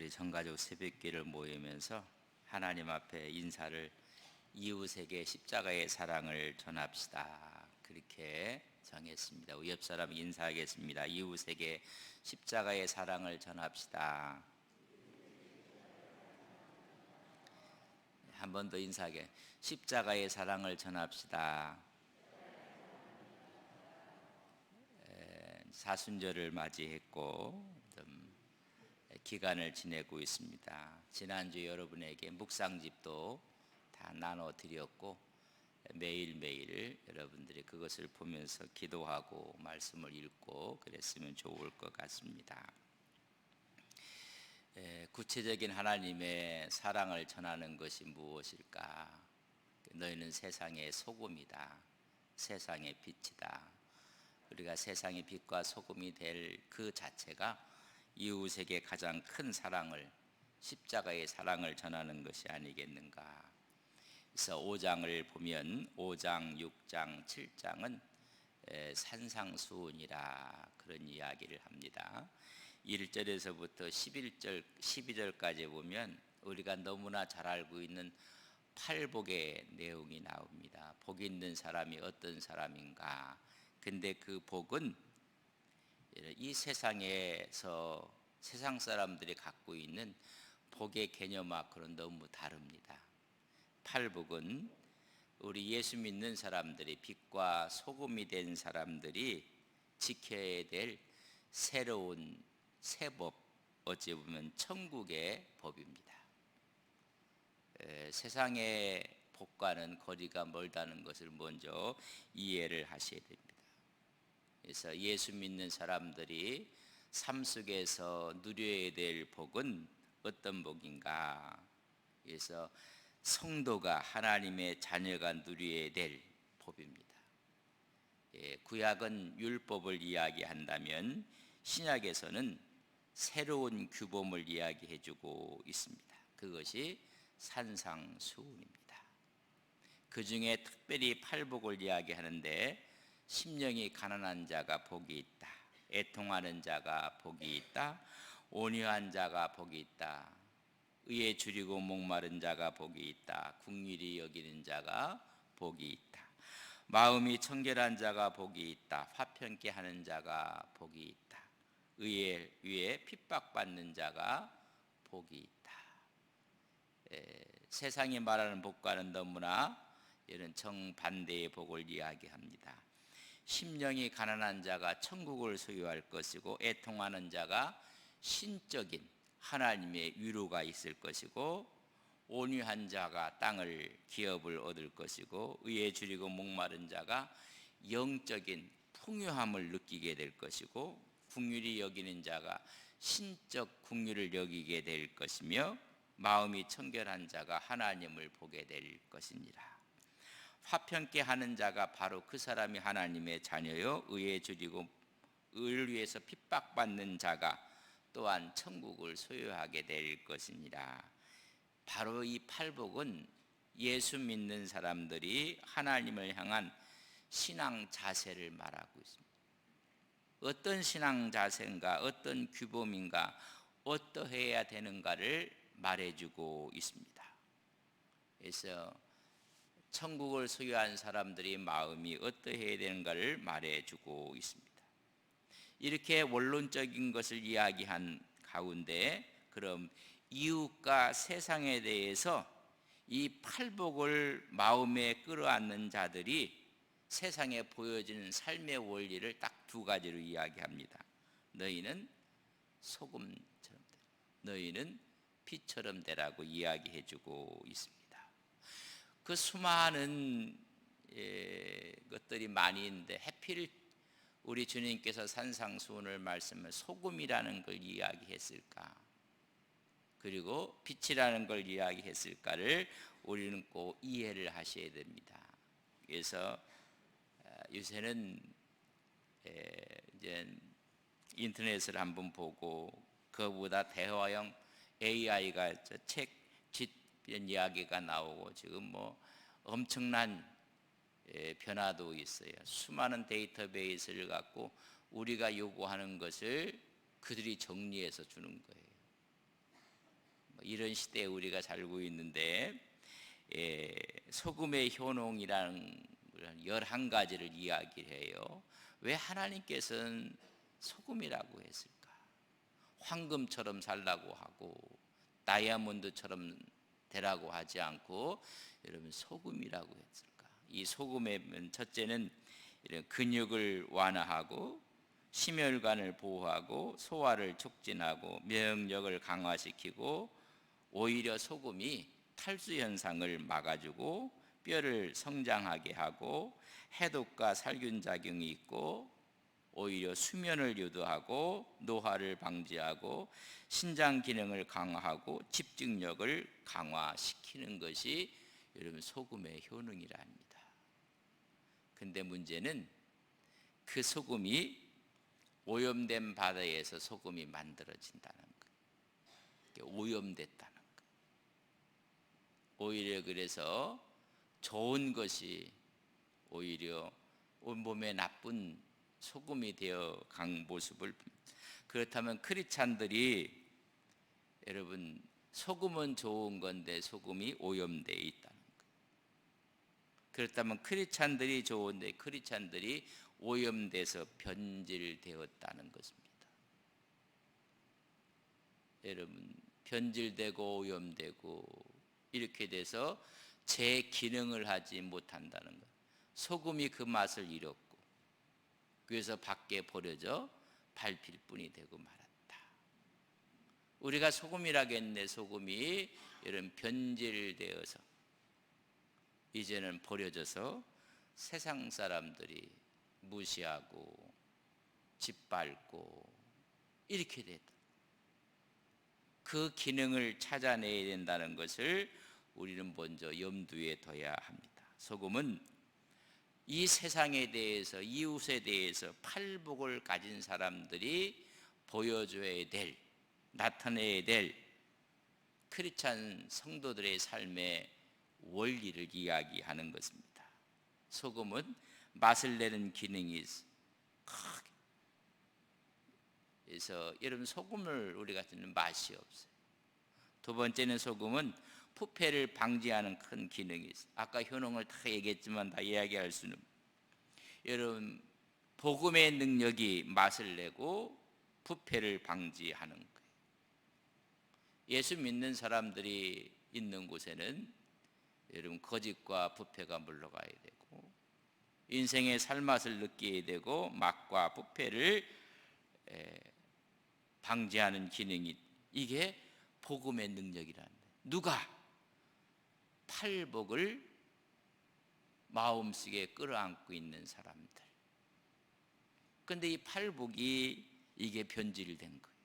우리 전가족 새벽기를 모이면서 하나님 앞에 인사를 이웃에게 십자가의 사랑을 전합시다. 그렇게 정했습니다. 우리 옆 사람 인사하겠습니다. 이웃에게 십자가의 사랑을 전합시다. 한 번 더 인사하게. 십자가의 사랑을 전합시다. 사순절을 맞이했고 기간을 지내고 있습니다. 지난주 여러분에게 묵상집도 다 나눠드렸고 매일매일 여러분들이 그것을 보면서 기도하고 말씀을 읽고 그랬으면 좋을 것 같습니다. 구체적인 하나님의 사랑을 전하는 것이 무엇일까? 너희는 세상의 소금이다. 세상의 빛이다. 우리가 세상의 빛과 소금이 될 그 자체가 이웃에게 가장 큰 사랑을, 십자가의 사랑을 전하는 것이 아니겠는가. 그래서 5장을 보면 5장, 6장, 7장은 산상수훈이라 그런 이야기를 합니다. 1절에서부터 11절, 12절까지 보면 우리가 너무나 잘 알고 있는 팔복의 내용이 나옵니다. 복 있는 사람이 어떤 사람인가. 근데 그 복은 이 세상에서 세상 사람들이 갖고 있는 복의 개념하고는 너무 다릅니다. 팔복은 우리 예수 믿는 사람들이, 빛과 소금이 된 사람들이 지켜야 될 새로운 새법, 어찌 보면 천국의 법입니다. 세상의 복과는 거리가 멀다는 것을 먼저 이해를 하셔야 됩니다. 그래서 예수 믿는 사람들이 삶 속에서 누려야 될 복은 어떤 복인가? 그래서 성도가, 하나님의 자녀가 누려야 될 법입니다. 구약은 율법을 이야기한다면 신약에서는 새로운 규범을 이야기해 주고 있습니다. 그것이 산상수훈입니다. 그 중에 특별히 팔복을 이야기하는데 심령이 가난한 자가 복이 있다. 애통하는 자가 복이 있다. 온유한 자가 복이 있다. 의에 줄이고 목마른 자가 복이 있다. 긍휼히 여기는 자가 복이 있다. 마음이 청결한 자가 복이 있다. 화평케 하는 자가 복이 있다. 의에 위에 핍박받는 자가 복이 있다. 세상이 말하는 복과는 너무나 이런 정반대의 복을 이야기합니다. 심령이 가난한 자가 천국을 소유할 것이고, 애통하는 자가 신적인 하나님의 위로가 있을 것이고, 온유한 자가 땅을 기업을 얻을 것이고, 의에 줄이고 목마른 자가 영적인 풍요함을 느끼게 될 것이고, 긍휼히 여기는 자가 신적 긍휼을 여기게 될 것이며, 마음이 청결한 자가 하나님을 보게 될 것이니라. 화평케 하는 자가 바로 그 사람이 하나님의 자녀요, 의에 줄이고 의를 위해서 핍박받는 자가 또한 천국을 소유하게 될 것이니라. 바로 이 팔복은 예수 믿는 사람들이 하나님을 향한 신앙 자세를 말하고 있습니다. 어떤 신앙 자세인가, 어떤 규범인가, 어떠해야 되는가를 말해주고 있습니다. 그래서 천국을 소유한 사람들이 마음이 어떠해야 되는가를 말해주고 있습니다. 이렇게 원론적인 것을 이야기한 가운데, 그럼 이웃과 세상에 대해서 이 팔복을 마음에 끌어안는 자들이 세상에 보여지는 삶의 원리를 딱 두 가지로 이야기합니다. 너희는 소금처럼 되라, 너희는 빛처럼 되라고 이야기해주고 있습니다. 그 수많은 것들이 많이 있는데 하필 우리 주님께서 산상수훈을 말씀을 소금이라는 걸 이야기했을까, 그리고 빛이라는 걸 이야기했을까를 우리는 꼭 이해를 하셔야 됩니다. 그래서 요새는 이제 인터넷을 한번 보고 그거보다 대화형 AI가 책 이런 이야기가 나오고 지금 뭐 엄청난 변화도 있어요. 수많은 데이터베이스를 갖고 우리가 요구하는 것을 그들이 정리해서 주는 거예요. 이런 시대에 우리가 살고 있는데 소금의 효능이라는 11가지를 이야기를 해요. 왜 하나님께서는 소금이라고 했을까? 황금처럼 살라고 하고 다이아몬드처럼 되라고 하지 않고 여러분 소금이라고 했을까? 이 소금의 첫째는 이런 근육을 완화하고 심혈관을 보호하고 소화를 촉진하고 면역력을 강화시키고 오히려 소금이 탈수 현상을 막아주고 뼈를 성장하게 하고 해독과 살균 작용이 있고 오히려 수면을 유도하고 노화를 방지하고 신장 기능을 강화하고 집중력을 강화시키는 것이 여러분 소금의 효능이라 합니다. 근데 문제는 그 소금이 오염된 바다에서 소금이 만들어진다는 거예요. 오염됐다는 거예요. 오히려 그래서 좋은 것이 오히려 온몸에 나쁜 소금이 되어 간 모습을, 그렇다면 크리스찬들이 여러분 소금은 좋은 건데 소금이 오염되어 있다는 거예요. 그렇다면 크리스찬들이 좋은데 크리스찬들이 오염돼서 변질되었다는 것입니다. 여러분 변질되고 오염되고 이렇게 돼서 제 기능을 하지 못한다는 것. 소금이 그 맛을 잃었고 그래서 밖에 버려져 밟힐 뿐이 되고 말았다. 우리가 소금이라겠네. 소금이 이런 변질되어서 이제는 버려져서 세상 사람들이 무시하고 짓밟고 이렇게 됐다. 그 기능을 찾아내야 된다는 것을 우리는 먼저 염두에 둬야 합니다. 소금은 이 세상에 대해서, 이웃에 대해서 팔복을 가진 사람들이 보여줘야 될, 나타내야 될 크리스찬 성도들의 삶의 원리를 이야기하는 것입니다. 소금은 맛을 내는 기능이 크게, 그래서 여러분 소금을 우리가 쓰는 맛이 없어요. 두 번째는 소금은 부패를 방지하는 큰 기능이 있어요. 아까 효능을 다 얘기했지만 다 이야기할 수는. 여러분 복음의 능력이 맛을 내고 부패를 방지하는 거예요. 예수 믿는 사람들이 있는 곳에는 여러분 거짓과 부패가 물러가야 되고 인생의 살맛을 느끼게 되고 맛과 부패를 방지하는 기능이, 이게 복음의 능력이라는 거예요. 누가 팔복을 마음속에 끌어안고 있는 사람들. 그런데 이 팔복이 이게 변질된 거예요.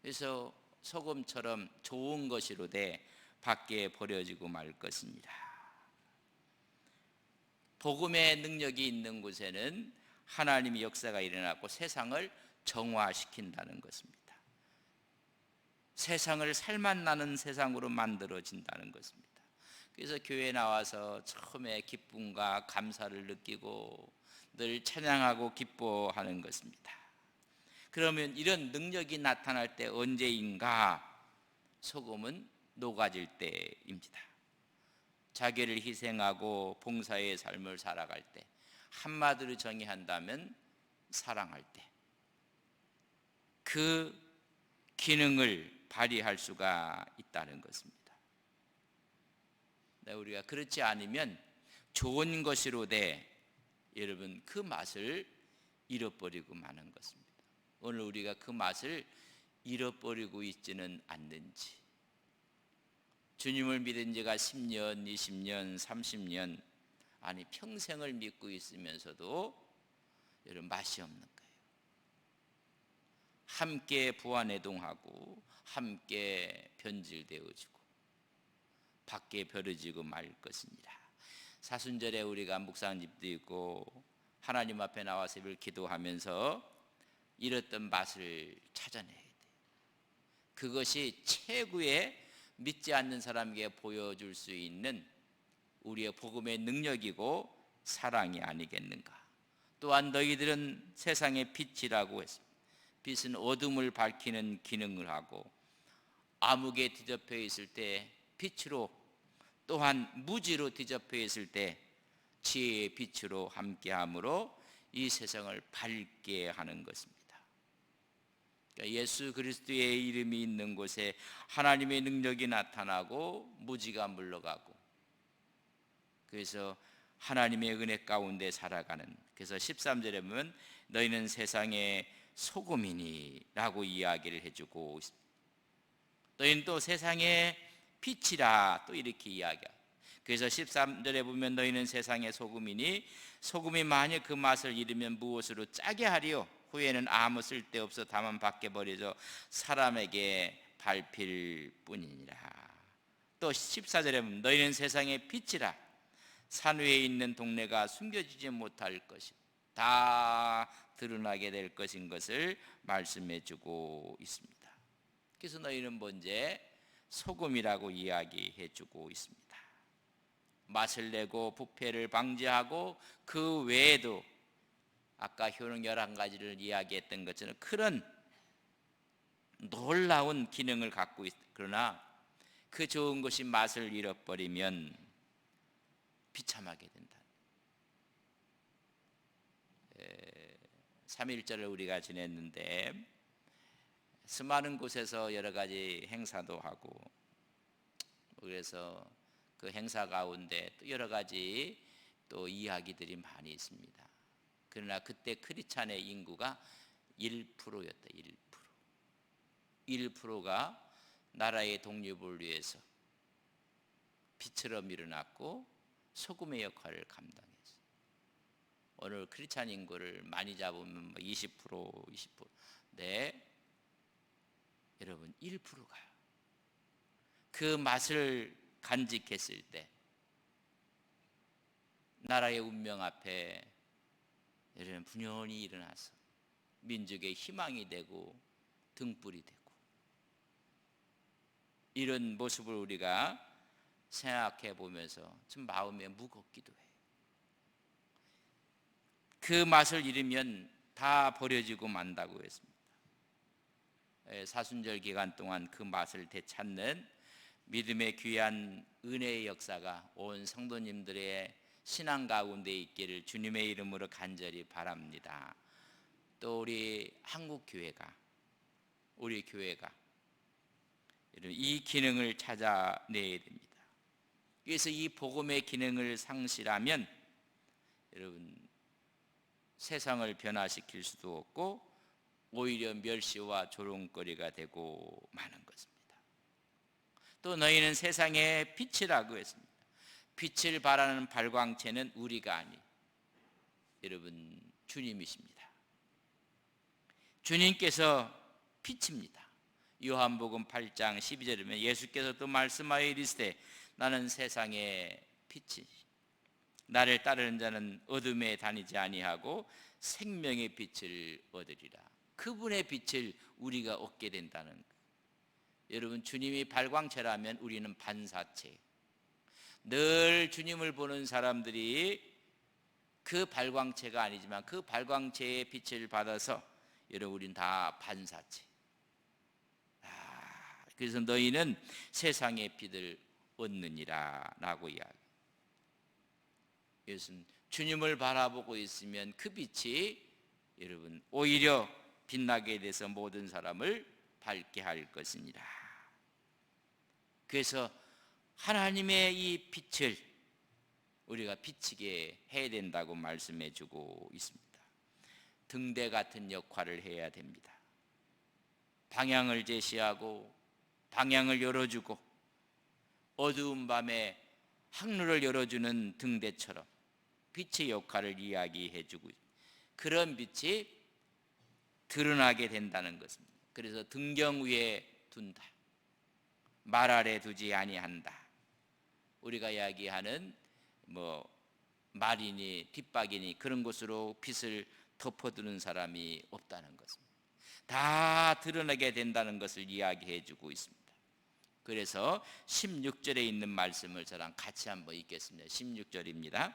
그래서 소금처럼 좋은 것으로 돼 밖에 버려지고 말 것입니다. 복음의 능력이 있는 곳에는 하나님의 역사가 일어나고 세상을 정화시킨다는 것입니다. 세상을 살맛나는 세상으로 만들어진다는 것입니다. 그래서 교회에 나와서 처음에 기쁨과 감사를 느끼고 늘 찬양하고 기뻐하는 것입니다. 그러면 이런 능력이 나타날 때 언제인가? 소금은 녹아질 때입니다. 자기를 희생하고 봉사의 삶을 살아갈 때, 한마디로 정의한다면 사랑할 때, 그 기능을 발휘할 수가 있다는 것입니다. 우리가 그렇지 않으면 좋은 것으로 돼 여러분 그 맛을 잃어버리고 마는 것입니다. 오늘 우리가 그 맛을 잃어버리고 있지는 않는지, 주님을 믿은 지가 10년, 20년, 30년, 아니 평생을 믿고 있으면서도 여러분 맛이 없는 거예요. 함께 부안해동하고 함께 변질되어지고 밖에 버려지고 말 것입니다. 사순절에 우리가 묵상집도 있고 하나님 앞에 나와서 늘 기도하면서 잃었던 맛을 찾아내야 돼요. 그것이 최고의 믿지 않는 사람에게 보여줄 수 있는 우리의 복음의 능력이고 사랑이 아니겠는가. 또한 너희들은 세상의 빛이라고 했습니다. 빛은 어둠을 밝히는 기능을 하고 암흑에 뒤덮여 있을 때 빛으로, 또한 무지로 뒤덮여 있을 때 지혜의 빛으로 함께함으로 이 세상을 밝게 하는 것입니다. 그러니까 예수 그리스도의 이름이 있는 곳에 하나님의 능력이 나타나고 무지가 물러가고, 그래서 하나님의 은혜 가운데 살아가는, 그래서 13절에 보면 너희는 세상의 소금이니 라고 이야기를 해주고 있습니다. 너희는 또 세상의 빛이라 또 이렇게 이야기합니다. 그래서 13절에 보면 너희는 세상의 소금이니 소금이 만일 그 맛을 잃으면 무엇으로 짜게 하리요? 후에는 아무 쓸데없어 다만 밖에 버려져 사람에게 밟힐 뿐이니라. 또 14절에 보면 너희는 세상의 빛이라. 산 위에 있는 동네가 숨겨지지 못할 것이고 다 드러나게 될 것인 것을 말씀해 주고 있습니다. 그래서 너희는 먼저 소금이라고 이야기해 주고 있습니다. 맛을 내고 부패를 방지하고 그 외에도 아까 효능 11가지를 이야기했던 것처럼 그런 놀라운 기능을 갖고 있다. 그러나 그 좋은 것이 맛을 잃어버리면 비참하게 된다. 3.1절을 우리가 지냈는데 수많은 곳에서 여러 가지 행사도 하고, 그래서 그 행사 가운데 또 여러 가지 또 이야기들이 많이 있습니다. 그러나 그때 크리스찬의 인구가 1%였다. 1%가 나라의 독립을 위해서 빛처럼 일어났고 소금의 역할을 감당했어요. 오늘 크리스찬 인구를 많이 잡으면 20%, 20%. 네, 여러분 1%가요. 그 맛을 간직했을 때 나라의 운명 앞에 여러분 분연히 일어나서 민족의 희망이 되고 등불이 되고, 이런 모습을 우리가 생각해 보면서 좀 마음에 무겁기도 해요. 그 맛을 잃으면 다 버려지고 만다고 했습니다. 사순절 기간 동안 그 맛을 되찾는 믿음의 귀한 은혜의 역사가 온 성도님들의 신앙 가운데 있기를 주님의 이름으로 간절히 바랍니다. 또 우리 한국교회가, 우리 교회가 이 기능을 찾아내야 됩니다. 그래서 이 복음의 기능을 상실하면 여러분 세상을 변화시킬 수도 없고 오히려 멸시와 조롱거리가 되고 마는 것입니다. 또 너희는 세상의 빛이라고 했습니다. 빛을 발하는 발광체는 우리가 아니, 여러분 주님이십니다. 주님께서 빛입니다. 요한복음 8장 12절에 보면 예수께서 또 말씀하여 이르시되 나는 세상의 빛이 나를 따르는 자는 어둠에 다니지 아니하고 생명의 빛을 얻으리라. 그분의 빛을 우리가 얻게 된다는 것. 여러분 주님이 발광체라면 우리는 반사체. 늘 주님을 보는 사람들이 그 발광체가 아니지만 그 발광체의 빛을 받아서 여러분 우리는 다 반사체. 그래서 너희는 세상의 빛을 얻느니라 라고 이야기. 예수는 주님을 바라보고 있으면 그 빛이 여러분 오히려 빛나게 돼서 모든 사람을 밝게 할 것이니라. 그래서 하나님의 이 빛을 우리가 비치게 해야 된다고 말씀해 주고 있습니다. 등대 같은 역할을 해야 됩니다. 방향을 제시하고 방향을 열어주고 어두운 밤에 항로를 열어주는 등대처럼 빛의 역할을 이야기해 주고, 그런 빛이 드러나게 된다는 것입니다. 그래서 등경 위에 둔다, 말 아래 두지 아니한다. 우리가 이야기하는 말이니 뒷박이니 그런 것으로 빛을 덮어두는 사람이 없다는 것입니다. 다 드러나게 된다는 것을 이야기해 주고 있습니다. 그래서 16절에 있는 말씀을 저랑 같이 한번 읽겠습니다. 16절입니다.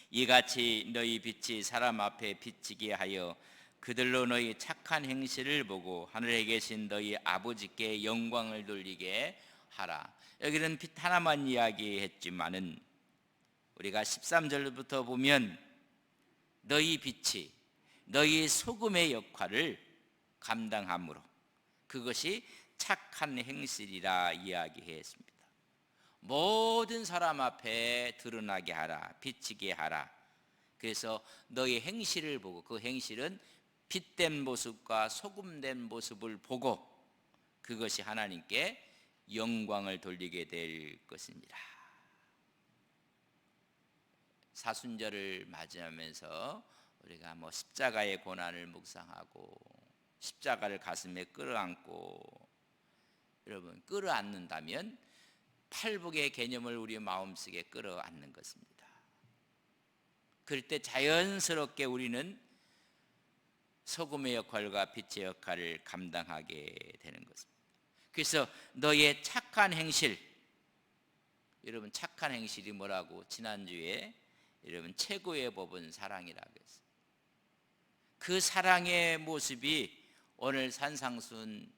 이같이 너희 빛이 사람 앞에 비치게 하여 그들로 너희 착한 행실을 보고 하늘에 계신 너희 아버지께 영광을 돌리게 하라. 여기는 빛 하나만 이야기했지만은 우리가 13절부터 보면 너희 빛이 너희 소금의 역할을 감당함으로 그것이 착한 행실이라 이야기했습니다. 모든 사람 앞에 드러나게 하라, 비치게 하라. 그래서 너희 행실을 보고, 그 행실은 빛된 모습과 소금된 모습을 보고 그것이 하나님께 영광을 돌리게 될 것입니다. 사순절을 맞이하면서 우리가 십자가의 고난을 묵상하고 십자가를 가슴에 끌어안고, 여러분 끌어안는다면 팔복의 개념을 우리 마음속에 끌어안는 것입니다. 그럴 때 자연스럽게 우리는 소금의 역할과 빛의 역할을 감당하게 되는 것입니다. 그래서 너의 착한 행실, 여러분 착한 행실이 뭐라고 지난주에 여러분 최고의 법은 사랑이라고 했어요. 그 사랑의 모습이 오늘 산상순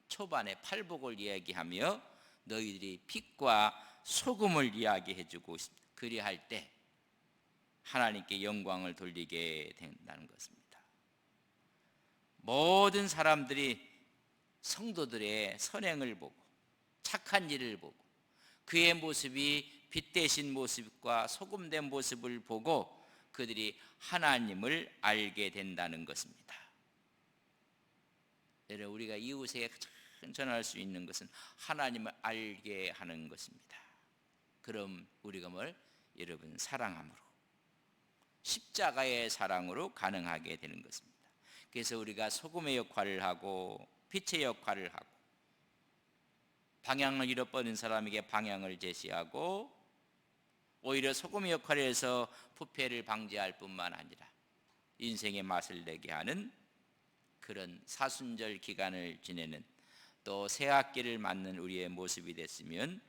초반에 팔복을 이야기하며 너희들이 빛과 소금을 이야기해주고 있습니다. 그리할 때 하나님께 영광을 돌리게 된다는 것입니다. 모든 사람들이 성도들의 선행을 보고 착한 일을 보고 그의 모습이 빛되신 모습과 소금된 모습을 보고 그들이 하나님을 알게 된다는 것입니다. 여러분 우리가 이웃에게 전할 수 있는 것은 하나님을 알게 하는 것입니다. 그럼 우리가 여러분 사랑함으로, 십자가의 사랑으로 가능하게 되는 것입니다. 그래서 우리가 소금의 역할을 하고 빛의 역할을 하고 방향을 잃어버린 사람에게 방향을 제시하고 오히려 소금의 역할을 해서 부패를 방지할 뿐만 아니라 인생의 맛을 내게 하는 그런 사순절 기간을 지내는 또 새학기를 맞는 우리의 모습이 됐으면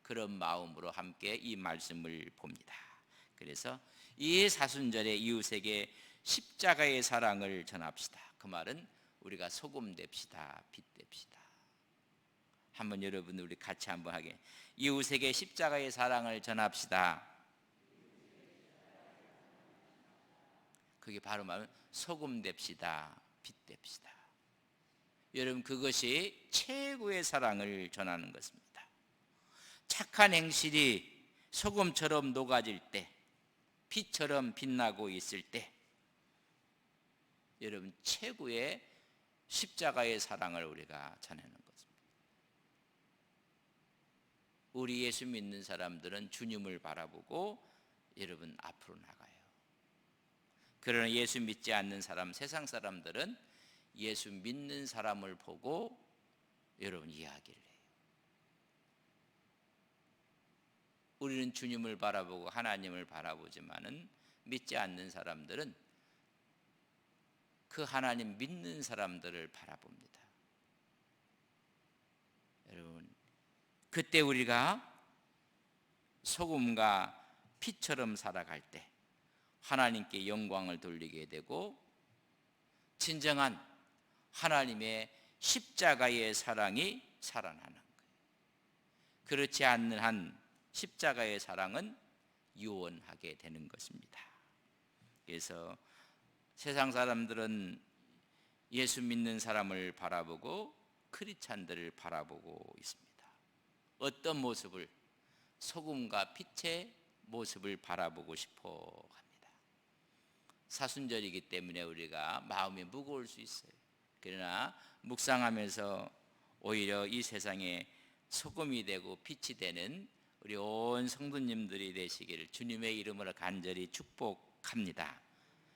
그런 마음으로 함께 이 말씀을 봅니다. 그래서 이 사순절에 이웃에게 십자가의 사랑을 전합시다. 그 말은 우리가 소금 됩시다, 빛 됩시다. 한번 여러분 우리 같이 한번 하게, 이웃에게 십자가의 사랑을 전합시다. 그게 바로 말하면 소금 됩시다, 빛 됩시다. 여러분 그것이 최고의 사랑을 전하는 것입니다. 착한 행실이 소금처럼 녹아질 때, 빛처럼 빛나고 있을 때 여러분 최고의 십자가의 사랑을 우리가 전하는 것입니다. 우리 예수 믿는 사람들은 주님을 바라보고 여러분 앞으로 나가요. 그러나 예수 믿지 않는 사람, 세상 사람들은 예수 믿는 사람을 보고 여러분 이야기를 해요. 우리는 주님을 바라보고 하나님을 바라보지만은 믿지 않는 사람들은 그 하나님 믿는 사람들을 바라봅니다. 여러분 그때 우리가 소금과 빛처럼 살아갈 때 하나님께 영광을 돌리게 되고 진정한 하나님의 십자가의 사랑이 살아나는 거예요. 그렇지 않는 한 십자가의 사랑은 유언하게 되는 것입니다. 그래서 세상 사람들은 예수 믿는 사람을 바라보고 크리스찬들을 바라보고 있습니다. 어떤 모습을? 소금과 빛의 모습을 바라보고 싶어 합니다. 사순절이기 때문에 우리가 마음이 무거울 수 있어요. 그러나 묵상하면서 오히려 이 세상에 소금이 되고 빛이 되는 우리 온 성도님들이 되시기를 주님의 이름으로 간절히 축복합니다.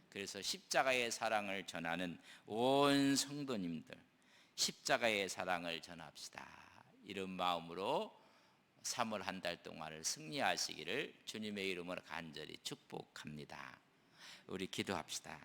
그래서 십자가의 사랑을 전하는 온 성도님들, 십자가의 사랑을 전합시다. 이런 마음으로 3월 한 달 동안을 승리하시기를 주님의 이름으로 간절히 축복합니다. 우리 기도합시다.